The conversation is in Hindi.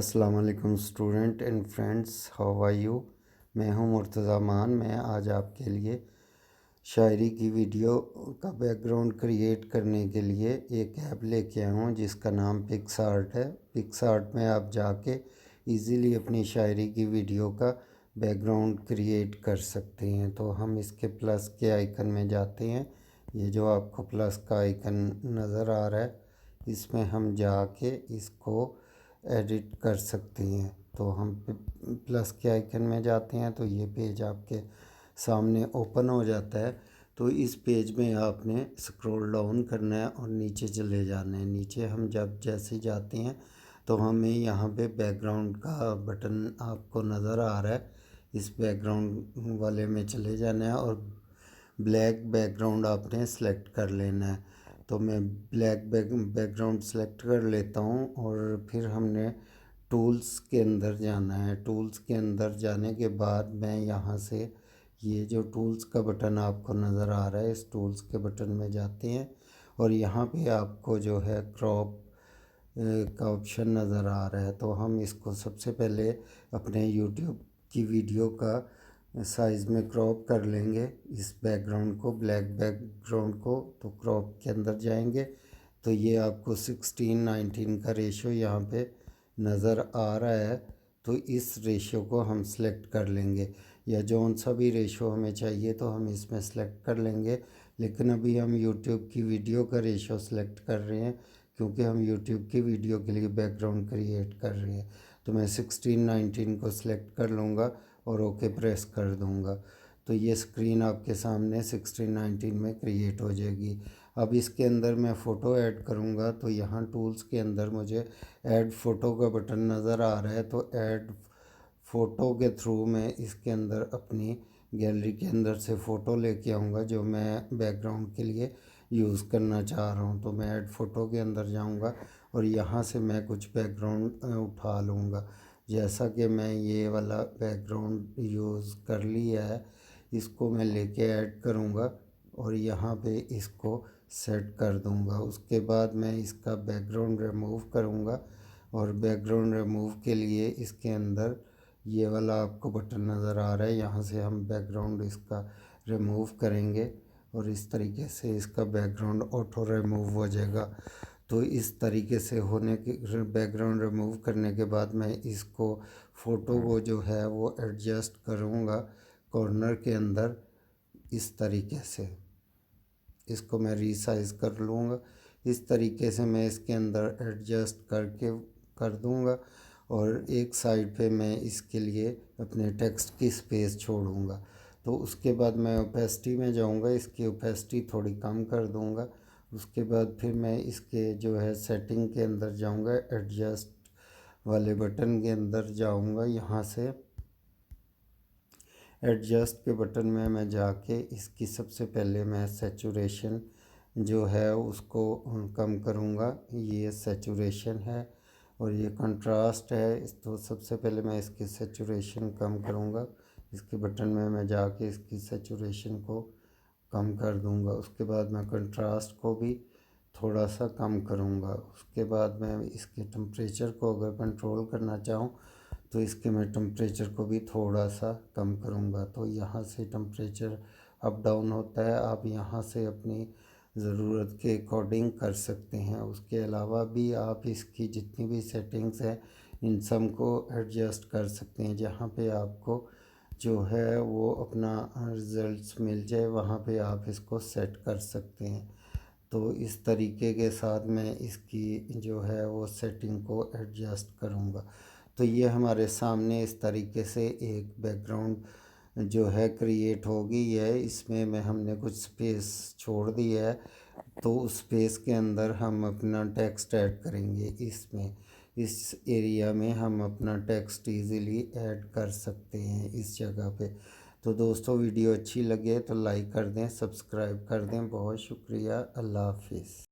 अस्सलाम वालेकुम student and friends, how are you. मैं हूं मुर्तज़ा मान। मैं आज आपके लिए शायरी की वीडियो का बैकग्राउंड क्रिएट करने के लिए एक ऐप लेके आया हूं जिसका नाम पिक्सआर्ट है। पिक्सआर्ट में आप जाके इजीली अपनी शायरी की वीडियो का बैकग्राउंड क्रिएट कर सकते हैं। तो हम इसके प्लस के आइकन में जाते हैं। ये जो आपको प्लस का आइकन नज़र आ रहा है, इसमें हम जाके इसको एडिट कर सकते हैं। तो हम प्लस के आइकन में जाते हैं तो ये पेज आपके सामने ओपन हो जाता है। तो इस पेज में आपने स्क्रॉल डाउन करना है और नीचे चले जाना है। नीचे हम जब जैसे जाते हैं तो हमें यहाँ पे बैकग्राउंड का बटन आपको नज़र आ रहा है। इस बैकग्राउंड वाले में चले जाना है और ब्लैक बैकग्राउंड आपने सेलेक्ट कर लेना है। तो मैं ब्लैक बैकग्राउंड सेलेक्ट कर लेता हूँ और फिर हमने टूल्स के अंदर जाना है। टूल्स के अंदर जाने के बाद मैं यहाँ से ये जो टूल्स का बटन आपको नज़र आ रहा है, इस टूल्स के बटन में जाते हैं और यहाँ पे आपको जो है क्रॉप का ऑप्शन नज़र आ रहा है। तो हम इसको सबसे पहले अपने यूट्यूब की वीडियो का साइज़ में क्रॉप कर लेंगे, इस बैकग्राउंड को, ब्लैक बैकग्राउंड को। तो क्रॉप के अंदर जाएंगे तो ये आपको 16:19 का रेशो यहाँ पे नज़र आ रहा है। तो इस रेशो को हम सेलेक्ट कर लेंगे, या जौन सा भी रेशो हमें चाहिए तो हम इसमें सेलेक्ट कर लेंगे। लेकिन अभी हम यूट्यूब की वीडियो का रेशो सेलेक्ट कर रहे हैं क्योंकि हम यूट्यूब की वीडियो के लिए बैकग्राउंड क्रिएट कर रहे हैं। तो मैं 16:19 को सिलेक्ट कर लूँगा और ओके प्रेस कर दूँगा। तो ये स्क्रीन आपके सामने 16:19 में क्रिएट हो जाएगी। अब इसके अंदर मैं फ़ोटो ऐड करूँगा तो यहाँ टूल्स के अंदर मुझे ऐड फ़ोटो का बटन नज़र आ रहा है। तो ऐड फ़ोटो के थ्रू मैं इसके अंदर अपनी गैलरी के अंदर से फ़ोटो लेके आऊँगा जो मैं बैकग्राउंड के लिए यूज़ करना चाह रहा हूँ। तो मैं ऐड फ़ोटो के अंदर जाऊँगा और यहाँ से मैं कुछ बैकग्राउंड उठा लूँगा। जैसा कि मैं ये वाला बैकग्राउंड यूज़ कर लिया है, इसको मैं लेके ऐड करूँगा और यहाँ पे इसको सेट कर दूँगा। उसके बाद मैं इसका बैकग्राउंड रिमूव करूँगा और बैकग्राउंड रिमूव के लिए इसके अंदर ये वाला आपको बटन नज़र आ रहा है, यहाँ से हम बैकग्राउंड इसका रिमूव करेंगे और इस तरीके से इसका बैकग्राउंड ऑटो रिमूव हो जाएगा। तो इस तरीके से होने के बैकग्राउंड रिमूव करने के बाद मैं इसको फ़ोटो को जो है वो एडजस्ट करूँगा कॉर्नर के अंदर इस तरीके से। इसको मैं रीसाइज़ कर लूँगा। इस तरीके से मैं इसके अंदर एडजस्ट करके कर दूँगा और एक साइड पे मैं इसके लिए अपने टेक्स्ट की स्पेस छोड़ूँगा। तो उसके बाद मैं ओपेसिटी में जाऊँगा, इसकी ओपेसिटी थोड़ी कम कर दूँगा। उसके बाद फिर मैं इसके जो है सेटिंग के अंदर जाऊँगा, एडजस्ट वाले बटन के अंदर जाऊँगा। यहाँ से एडजस्ट के बटन में मैं जाके इसकी सबसे पहले मैं सैचुरेशन जो है उसको कम करूँगा। ये सैचुरेशन है और ये कंट्रास्ट है, तो सबसे पहले मैं इसकी सैचुरेशन कम करूँगा। इसके बटन में मैं जाके इसकी सैचुरेशन को कम कर दूँगा। उसके बाद मैं कंट्रास्ट को भी थोड़ा सा कम करूँगा। उसके बाद मैं इसके टेम्परेचर को अगर कंट्रोल करना चाहूँ तो इसके मैं टेम्परेचर को भी थोड़ा सा कम करूँगा। तो यहाँ से टेम्परेचर अप डाउन होता है, आप यहाँ से अपनी ज़रूरत के अकॉर्डिंग कर सकते हैं। उसके अलावा भी आप इसकी जितनी भी सेटिंग्स हैं इन सब को एडजस्ट कर सकते हैं। जहाँ पे आपको जो है वो अपना रिज़ल्ट्स मिल जाए वहाँ पे आप इसको सेट कर सकते हैं। तो इस तरीके के साथ मैं इसकी जो है वो सेटिंग को एडजस्ट करूँगा। तो ये हमारे सामने इस तरीके से एक बैकग्राउंड जो है क्रिएट हो गई है। इसमें मैं हमने कुछ स्पेस छोड़ दी है, तो उस स्पेस के अंदर हम अपना टेक्स्ट ऐड करेंगे। इसमें इस एरिया में हम अपना टेक्स्ट इजीली ऐड कर सकते हैं इस जगह पे। तो दोस्तों, वीडियो अच्छी लगे तो लाइक कर दें, सब्सक्राइब कर दें। बहुत शुक्रिया। अल्लाह हाफिज़।